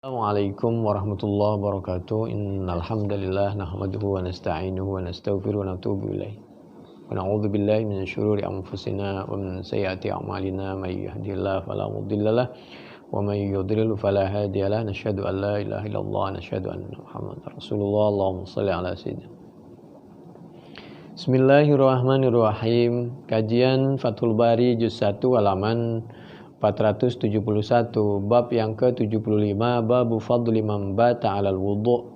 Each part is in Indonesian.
Assalamualaikum warahmatullahi wabarakatuh. Innal hamdalillah nahmaduhu wa nasta'inuhu wa nastaghfiruhu wa natubu ilaih. Wa na'udzu billahi min syururi anfusina wa min sayyiati a'malina may yahdihillahu fala mudhillalah wa may yudlil fala hadiyalah. Nasyhadu an la ilaha illallah wa nasyhadu anna Muhammadar Rasulullah. Allahumma shalli ala sayyidina. Bismillahirrahmanirrahim. Kajian Fathul Bari juz 1 halaman 471, bab yang ke-75, bab fadli man bata 'alal wudu.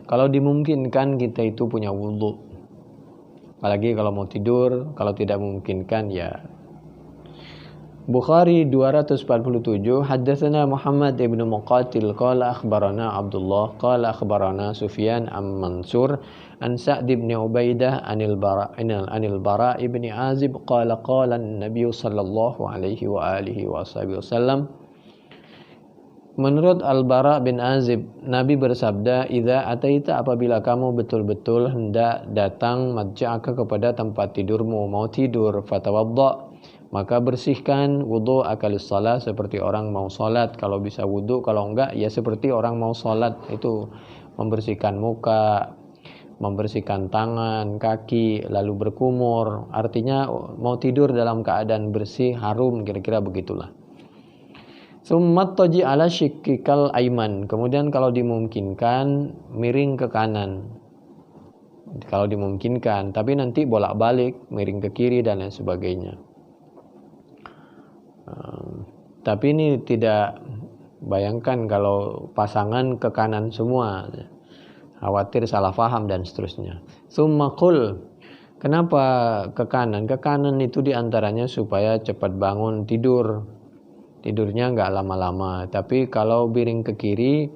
Kalau dimungkinkan kita itu punya wudu. Apalagi kalau mau tidur, kalau tidak memungkinkan ya. Bukhari 247, haddatsana Muhammad ibn Muqatil qala akhbarana Abdullah qala akhbarana Sufyan am Mansur an Sa'd ibn Ubaidah anil Bara ibn Azib qala qala an-nabiy sallallahu alaihi wa alihi wasallam. Menurut Al-Bara bin Azib, Nabi bersabda, "Idza ataita, apabila kamu betul-betul hendak datang madja'aka kepada tempat tidurmu, mau tidur, fatawadda, maka bersihkan wudu akalis salat seperti orang mau salat. Kalau bisa wudu, kalau enggak ya seperti orang mau salat, itu membersihkan muka, membersihkan tangan, kaki, lalu berkumur. Artinya mau tidur dalam keadaan bersih, harum, kira-kira begitulah. Summat taji ala syikikal aiman. Kemudian kalau dimungkinkan miring ke kanan. Kalau dimungkinkan, tapi nanti bolak-balik miring ke kiri dan lain sebagainya. Tapi ini tidak, bayangkan kalau pasangan ke kanan semua, khawatir salah faham dan seterusnya. Summa qul, kenapa ke kanan? Ke kanan itu diantaranya supaya cepat bangun tidur. Tidurnya nggak lama-lama. Tapi kalau miring ke kiri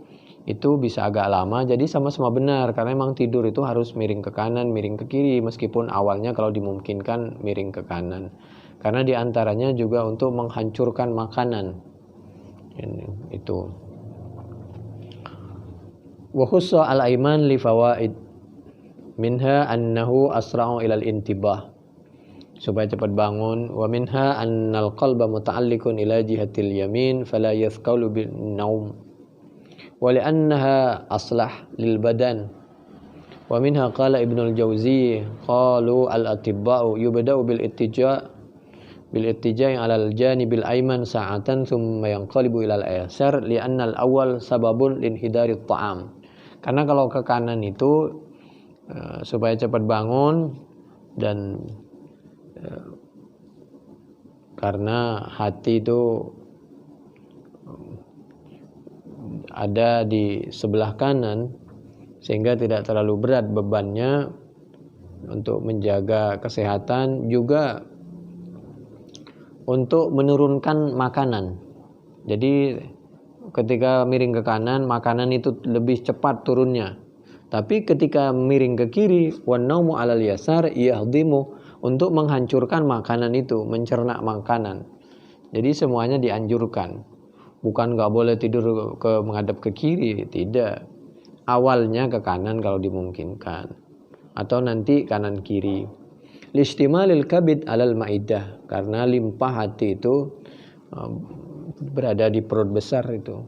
itu bisa agak lama. Jadi sama-sama benar, karena memang tidur itu harus miring ke kanan, miring ke kiri. Meskipun awalnya kalau dimungkinkan miring ke kanan. Karena diantaranya juga untuk menghancurkan makanan. Itu. Wa khussa al-aiman li fawaid. Minha annahu asra'u ilal intibah, supaya cepat bangun. Wa minha annal qalba muta'alliqun ila jihatil yamin fala yathqalu bin naum. Wa li'annaha aslah lil badan. Wa minha qala Ibnul Jauzi qalu al-atibba'u yubda'u bil ittija'i 'alal janibil aiman sa'atan thumma yanqalibu ilal aysar li'anna al-awwal sababun linhidarit ta'am. Karena kalau ke kanan itu supaya cepat bangun, dan karena hati itu ada di sebelah kanan sehingga tidak terlalu berat bebannya untuk menjaga kesehatan, juga untuk menurunkan makanan. Jadi ketika miring ke kanan, makanan itu lebih cepat turunnya. Tapi ketika miring ke kiri, wan naumu 'alal yasar yahdimu, untuk menghancurkan makanan itu, mencerna makanan. Jadi semuanya dianjurkan. Bukan nggak boleh tidur menghadap ke kiri, tidak. Awalnya ke kanan kalau dimungkinkan, atau nanti kanan kiri. Listimalil kabid alal maidah, karena limpah hati itu berada di perut besar itu.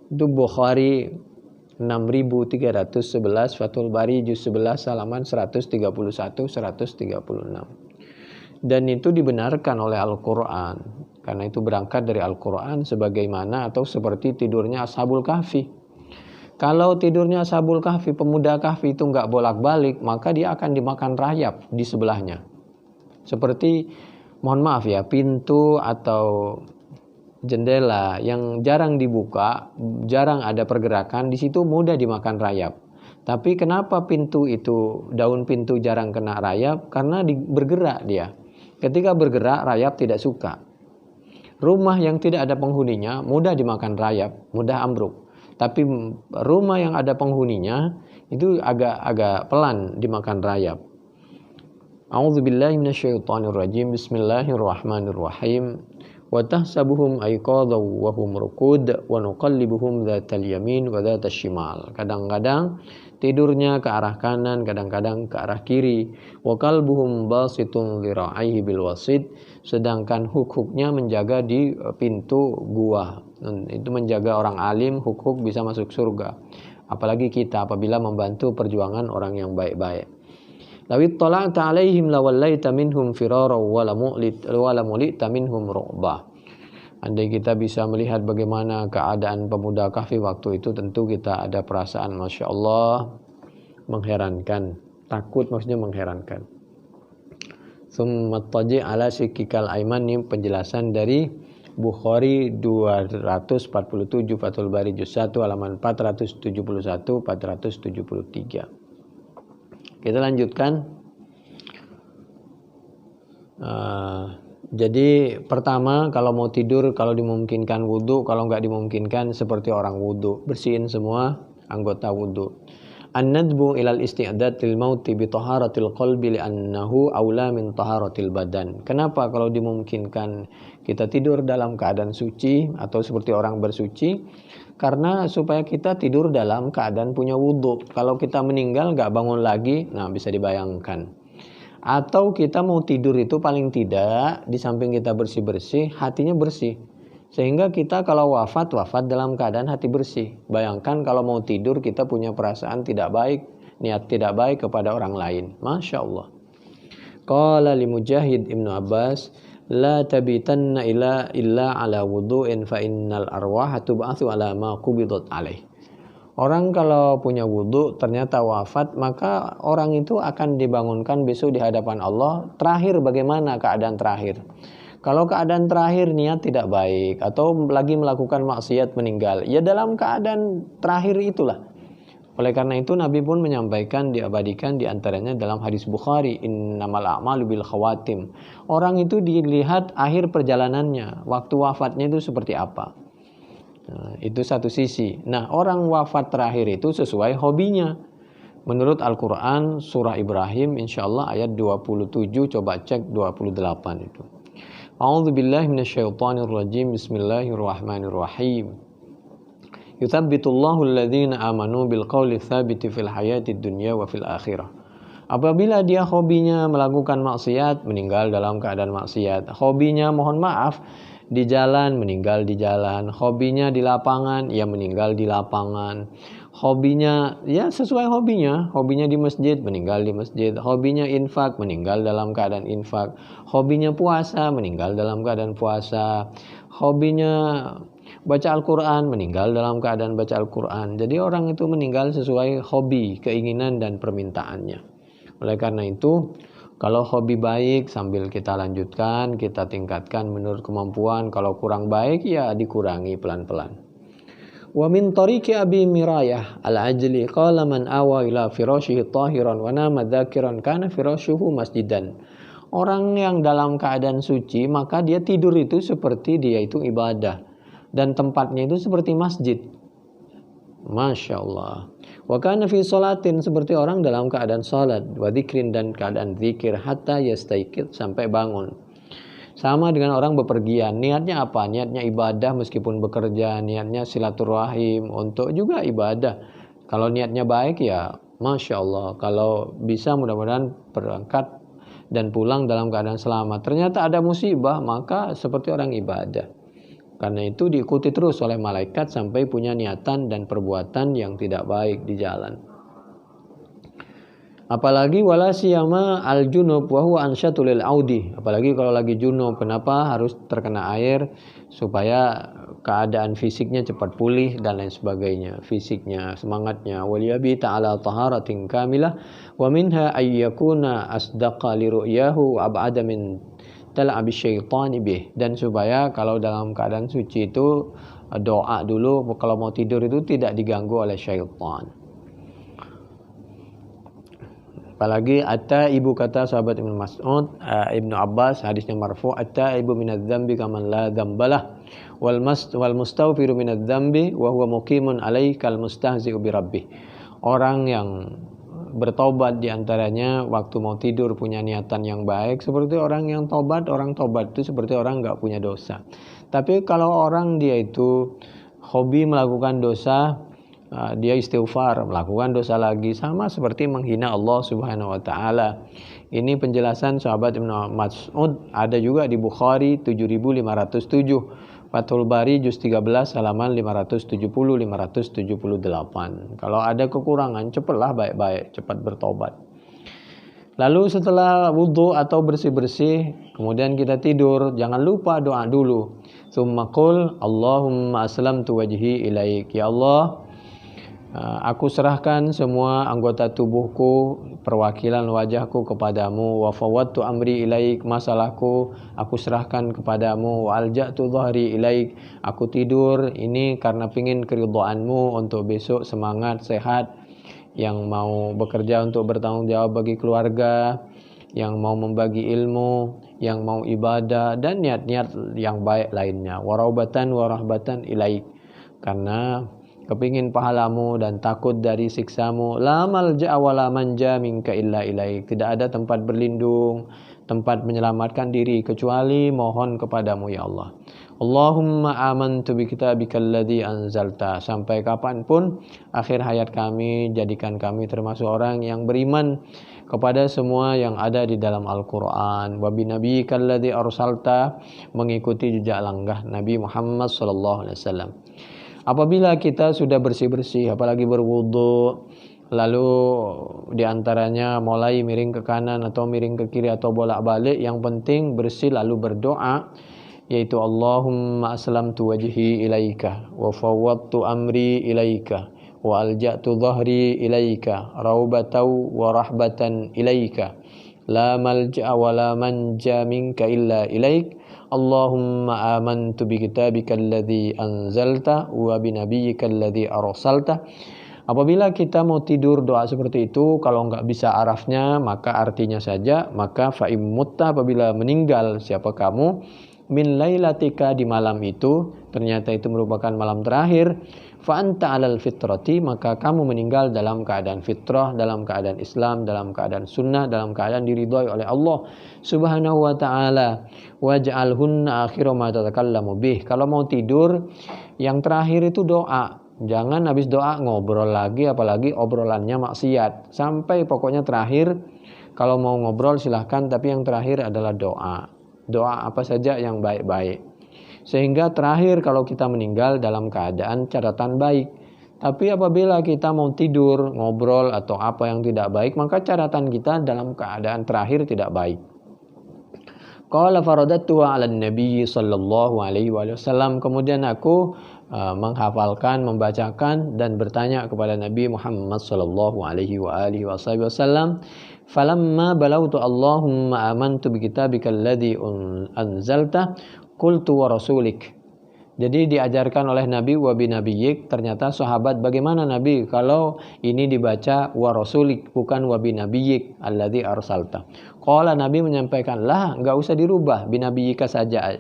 Itu Bukhari 6311, Fathul Bari juz 11 halaman 131 136. Dan itu dibenarkan oleh Al-Qur'an, karena itu berangkat dari Al-Qur'an, sebagaimana atau seperti tidurnya Ashabul Kahfi. Kalau tidurnya Ashabul Kahfi, pemuda Kahfi itu enggak bolak-balik, maka dia akan dimakan rayap di sebelahnya. Seperti, mohon maaf ya, pintu atau jendela yang jarang dibuka, jarang ada pergerakan, di situ mudah dimakan rayap. Tapi kenapa pintu itu, daun pintu jarang kena rayap? Karena bergerak dia. Ketika bergerak, rayap tidak suka. Rumah yang tidak ada penghuninya mudah dimakan rayap, mudah ambruk. Tapi rumah yang ada penghuninya itu agak pelan dimakan rayap. A'udzubillahi minasyaitonirrajim. Bismillahirrahmanirrahim. wa tahsabuhum ayqadha wa hum ruqud wa nuqallibuhum dzatal yamin wa dzatal shimal. Kadang-kadang tidurnya ke arah kanan, kadang-kadang ke arah kiri. Wa qalbuhum basitun dhira'ihi bil wasid, sedangkan huk-huknya menjaga di pintu gua. Itu menjaga orang alim, huk-huk bisa masuk surga. Apalagi kita apabila membantu perjuangan orang yang baik-baik. Lawit tala'ta 'alaihim lawallaita minhum firara wa lamulita minhum ru'ba. Andai kita bisa melihat bagaimana keadaan pemuda Kahfi waktu itu, tentu kita ada perasaan Masya Allah, mengherankan. Takut maksudnya mengherankan. Tsumma taji' ala sikikal aiman, ini penjelasan dari Bukhari 247 Fathul Bari juz 1 halaman 471 473. Kita lanjutkan. Jadi pertama, kalau mau tidur, kalau dimungkinkan wudhu, kalau nggak dimungkinkan seperti orang wudhu, bersihin semua anggota wudhu. An-nadbu ilal isti'dad lil mauti bi taharatil qalbi li'annahu aula min taharatil badan. Kenapa kalau dimungkinkan kita tidur dalam keadaan suci atau seperti orang bersuci? Karena supaya kita tidur dalam keadaan punya wudhu. Kalau kita meninggal nggak bangun lagi, nah bisa dibayangkan. Atau kita mau tidur itu paling tidak di samping kita bersih-bersih, hatinya bersih. Sehingga kita kalau wafat dalam keadaan hati bersih. Bayangkan kalau mau tidur kita punya perasaan tidak baik, niat tidak baik kepada orang lain. Masya Allah. Qala li Mujahid Ibnu Abbas, la tabitanna illa ala wudu'in fa innal arwaha tub'atsu ala ma qubidat alaih. Orang kalau punya wudhu ternyata wafat, maka orang itu akan dibangunkan besok di hadapan Allah. Terakhir bagaimana keadaan terakhir? Kalau keadaan terakhir niat tidak baik atau lagi melakukan maksiat meninggal, ya dalam keadaan terakhir itulah. Oleh karena itu Nabi pun menyampaikan, diabadikan diantaranya dalam hadis Bukhari, innamal a'malu bil khawatim. Orang itu dilihat akhir perjalanannya, waktu wafatnya itu seperti apa. Nah, itu satu sisi. Nah, orang wafat terakhir itu sesuai hobinya. Menurut Al-Quran surah Ibrahim insyaallah ayat 27, coba cek 28 itu. A'udzubillahi minasyaitonirrajim. Bismillahirrahmanirrahim. Yuthabbitullahu alladhina amanu bil qawli tsabiti fil hayatid dunya wa fil akhirah. Apabila dia hobinya melakukan maksiat, meninggal dalam keadaan maksiat. Hobinya mohon maaf di jalan, meninggal di jalan. Hobinya di lapangan, ya meninggal di lapangan. Hobinya ya sesuai hobinya. Hobinya di masjid, meninggal di masjid. Hobinya infak, meninggal dalam keadaan infak. Hobinya puasa, meninggal dalam keadaan puasa. Hobinya baca Al-Quran, meninggal dalam keadaan baca Al-Quran. Jadi orang itu meninggal sesuai hobi, keinginan dan permintaannya. Oleh karena itu, kalau hobi baik sambil kita lanjutkan, kita tingkatkan menurut kemampuan. Kalau kurang baik ya dikurangi pelan-pelan. Wa min tariqi Abi Mirayah al-Ajli qala man awa ila firashihi tahiran wa nama dzakiran kana firashuhu masjidan. Orang yang dalam keadaan suci maka dia tidur itu seperti dia itu ibadah dan tempatnya itu seperti masjid. Masya Allah. Wa kana fi sholatin, seperti orang dalam keadaan salat, wa dzikrin dan keadaan zikir hatta yastaiqid, sampai bangun. Sama dengan orang bepergian, niatnya apa? Niatnya ibadah meskipun bekerja, niatnya silaturahim untuk juga ibadah. Kalau niatnya baik ya Masya Allah. Kalau bisa mudah-mudahan berangkat dan pulang dalam keadaan selamat. Ternyata ada musibah, maka seperti orang ibadah. Karena itu diikuti terus oleh malaikat sampai punya niatan dan perbuatan yang tidak baik di jalan. Apalagi wala siyama al-junub wa huwa ansyatul lil audi. Apalagi kalau lagi junub, kenapa harus terkena air supaya keadaan fisiknya cepat pulih dan lain sebagainya, fisiknya, semangatnya. Waliyabi ta'ala taharatin kamilah wa minha ayyakuna asdaqa li ru'yahu ab'ada min tal'abi syaitani bih. Dan supaya kalau dalam keadaan suci itu doa dulu, kalau mau tidur itu tidak diganggu oleh syaitan. Apalagi at-taibu, kata sahabat Ibnu Mas'ud, Ibnu Abbas, hadisnya marfu, at-taibu minadz-dzambi kaman la dzambalah wal mustaghfiru minadz-dzambi wa huwa muqimun alaikal mustahzi'u bi rabbih. Orang yang bertobat, diantaranya waktu mau tidur punya niatan yang baik. Seperti orang yang tobat, orang tobat itu seperti orang nggak punya dosa. Tapi kalau orang dia itu hobi melakukan dosa, dia istighfar, melakukan dosa lagi, sama seperti menghina Allah Subhanahu wa taala. Ini penjelasan sahabat Ibnu Mas'ud, ada juga di Bukhari 7507. Fathul Bari juz 13 halaman 570-578. Kalau ada kekurangan, cepatlah baik-baik, cepat bertobat. Lalu setelah wudhu atau bersih-bersih, kemudian kita tidur, jangan lupa doa dulu. Tsumma qul Allahumma aslamtu wajhi ilaik. Ya Allah, aku serahkan semua anggota tubuhku, perwakilan wajahku kepadamu. Wa fawwadtu amri ilaik, masalahku aku serahkan kepadamu. Wa alja'tu dhahri ilaik, aku tidur ini karena pingin keridhaanmu, untuk besok semangat, sehat, yang mau bekerja untuk bertanggung jawab bagi keluarga, yang mau membagi ilmu, yang mau ibadah, dan niat-niat yang baik lainnya. Wa raubatan wa rahbatan ilaik, karena kepingin pahalamu dan takut dari siksamu. La malja'a wa la manja minka illa ilaik, tidak ada tempat berlindung, tempat menyelamatkan diri kecuali mohon kepadamu ya Allah. Allahumma amantu bi kitabika alladzi anzalta, sampai kapanpun akhir hayat kami, jadikan kami termasuk orang yang beriman kepada semua yang ada di dalam Al-Quran. Wa bi nabiyyika alladzi arsalta, mengikuti jejak langkah Nabi Muhammad sallallahu alaihi wasallam. Apabila kita sudah bersih-bersih, apalagi berwudu, lalu diantaranya mulai miring ke kanan atau miring ke kiri atau bolak-balik, yang penting bersih lalu berdoa, yaitu Allahumma aslamtu wajhi ilaika wa fawwadtu amri ilaika wa alja'tu dhahri ilaika raubatan wa rahbatan ilaika la malja'a wa la manja minka illa ilaik. Allahumma amantu bi kitabika alladzi anzalta wa bi nabiyyika alladzi arsalta. Apabila kita mau tidur doa seperti itu, kalau enggak bisa arafnya maka artinya saja, maka fa'im mutta, apabila meninggal siapa kamu, min lailatika, di malam itu, ternyata itu merupakan malam terakhir, fa anta 'alal fitrati, maka kamu meninggal dalam keadaan fitrah, dalam keadaan Islam, dalam keadaan sunnah, dalam keadaan diridhoi oleh Allah Subhanahu wa taala. Waj'alhunna akhira ma tatakallamu bih. Kalau mau tidur, yang terakhir itu doa. Jangan habis doa ngobrol lagi, apalagi obrolannya maksiat. Sampai pokoknya terakhir, kalau mau ngobrol silahkan, tapi yang terakhir adalah doa. Doa apa saja yang baik-baik. Sehingga terakhir kalau kita meninggal dalam keadaan catatan baik. Tapi apabila kita mau tidur, ngobrol atau apa yang tidak baik, maka catatan kita dalam keadaan terakhir tidak baik. Qala faradatu 'ala nabi sallallahu alaihi wasallam, kemudian aku menghafalkan, membacakan dan bertanya kepada Nabi Muhammad sallallahu alaihi wasallam. Falamma balautu Allahumma amantu bi kitabika alladzi anzalta qultu wa rasulik. Jadi diajarkan oleh Nabi wa bi nabiyyik. Ternyata sahabat, bagaimana Nabi kalau ini dibaca wa rasulik bukan wa bi nabiyyik alladzi arsalta? Qala, Nabi menyampaikan, lah, enggak usah dirubah, bi nabiyyika saja.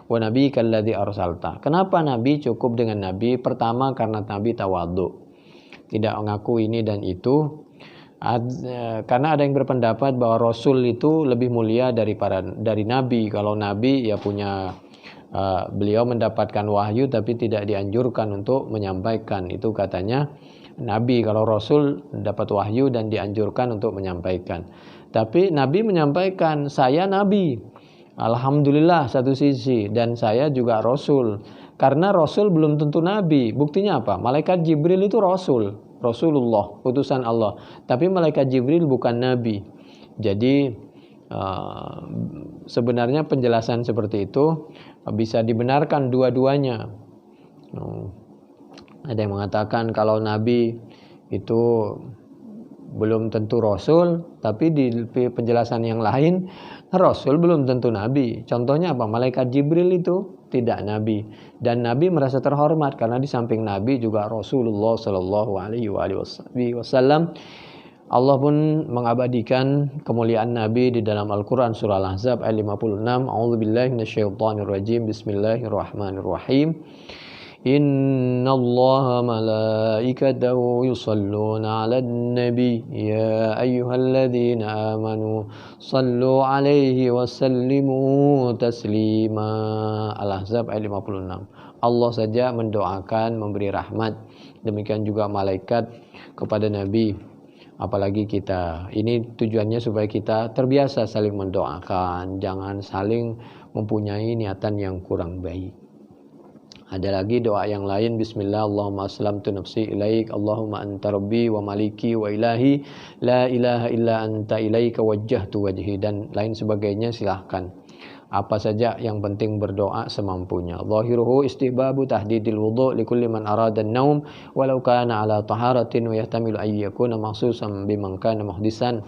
Wa nabiyyika alladzi arsalta. Kenapa Nabi cukup dengan Nabi? Pertama karena Nabi tawadhu, tidak mengaku ini dan itu. Karena ada yang berpendapat bahwa Rasul itu lebih mulia dari Nabi. Kalau Nabi ya punya beliau mendapatkan wahyu tapi tidak dianjurkan untuk menyampaikan, itu katanya Nabi. Kalau Rasul dapat wahyu dan dianjurkan untuk menyampaikan. Tapi Nabi menyampaikan, saya Nabi, alhamdulillah satu sisi, dan saya juga Rasul. Karena Rasul belum tentu Nabi. Buktinya apa? Malaikat Jibril itu Rasulullah, utusan Allah. Tapi malaikat Jibril bukan Nabi. Jadi sebenarnya penjelasan seperti itu bisa dibenarkan dua-duanya. Ada yang mengatakan kalau Nabi itu belum tentu Rasul, tapi di penjelasan yang lain Rasul belum tentu Nabi. Contohnya apa? Malaikat Jibril itu tidak Nabi, dan Nabi merasa terhormat karena di samping Nabi juga Rasulullah Shallallahu Alaihi Wasallam. Allah pun mengabadikan kemuliaan Nabi di dalam Al-Quran surah Al-Ahzab ayat 56. A'udzubillahi minasyaitonirrajim. Bismillahirrahmanirrahim. Innallaha malaikatahu yusalluna 'alan nabi ya ayyuhalladzina amanu sallu 'alaihi wa sallimu taslima. Al-Ahzab ayat 56. Allah saja mendoakan, memberi rahmat, demikian juga malaikat kepada nabi, apalagi kita. Ini tujuannya supaya kita terbiasa saling mendoakan, jangan saling mempunyai niatan yang kurang baik. Ada lagi doa yang lain, bismillah, Allahumma aslamtu nafsi ilaik, Allahumma anta rabbi wa maliki wa ilahi, la ilaha illa anta ilaika wajjahtu wajhi, dan lain sebagainya. Silahkan, apa saja, yang penting berdoa semampunya. Zahiruhu istihbabu tahdidil wudu' likulli man arada an-naum walau kana ala taharatin wa yahtamilu an yakuna makhsusan biman kana muhdisan.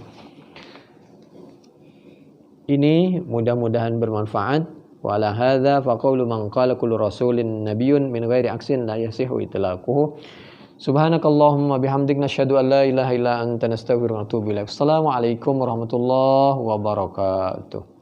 Ini mudah-mudahan bermanfaat. Wa ala hadza fa qawlu man qala kullu rasulin nabiyyun min ghairi aksin la yasihu itlaquhu. Subhanakallahumma bihamdik nasyhadu an la ilaha illa anta nastaghfiruka wa natubu ilaik. Assalamualaikum warahmatullahi wabarakatuh.